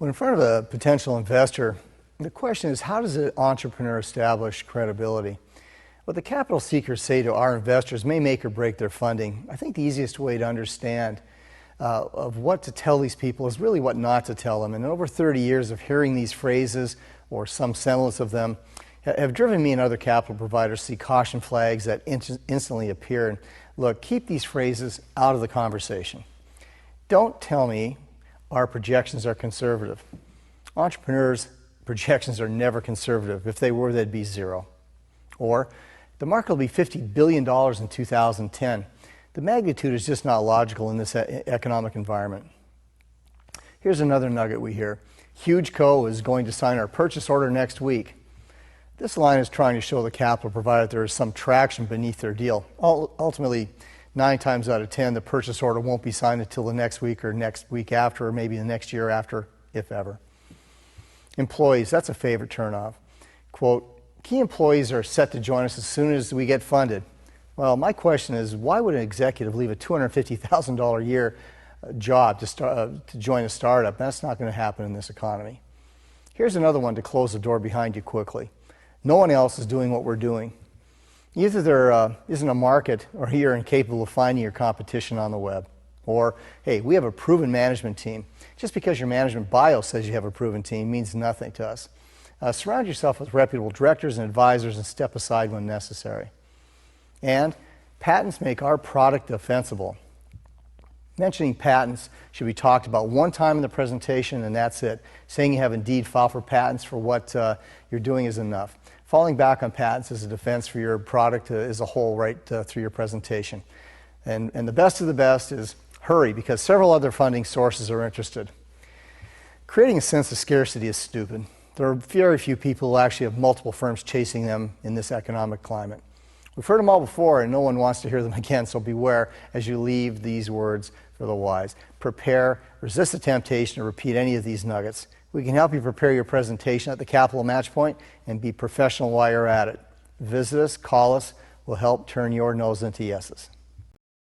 When in front of a potential investor, the question is, how does an entrepreneur establish credibility? What the capital seekers say to our investors may make or break their funding. I think the easiest way to understand of what to tell these people is really what not to tell them. And over 30 years of hearing these phrases, or some semblance of them, have driven me and other capital providers to see caution flags that instantly appear. And look, keep these phrases out of the conversation. Don't tell me our projections are conservative. Entrepreneurs' projections are never conservative. If they were, they'd be zero. Or, the market will be $50 billion in 2010. The magnitude is just not logical in this economic environment. Here's another nugget we hear. HugeCo is going to sign our purchase order next week. This line is trying to show the capital provider that there is some traction beneath their deal. Ultimately, 9 times out of 10, the purchase order won't be signed until the next week or next week after, or maybe the next year after, if ever. Employees, that's a favorite turnoff. Quote, key employees are set to join us as soon as we get funded. Well, my question is, why would an executive leave a $250,000 a year job to join a startup? That's not going to happen in this economy. Here's another one to close the door behind you quickly. No one else is doing what we're doing. Either there isn't a market, or you're incapable of finding your competition on the web. Or, hey, we have a proven management team. Just because your management bio says you have a proven team means nothing to us. Surround yourself with reputable directors and advisors and step aside when necessary. And patents make our product defensible. Mentioning patents should be talked about one time in the presentation, and that's it. Saying you have indeed filed for patents for what you're doing is enough. Falling back on patents is a defense for your product as a whole right through your presentation. And the best of the best is hurry, because several other funding sources are interested. Creating a sense of scarcity is stupid. There are very few people who actually have multiple firms chasing them in this economic climate. We've heard them all before, and no one wants to hear them again, so beware as you leave these words for the wise. Prepare, resist the temptation to repeat any of these nuggets. We can help you prepare your presentation at the Capital Match Point and be professional while you're at it. Visit us, call us, we'll help turn your no's into yeses.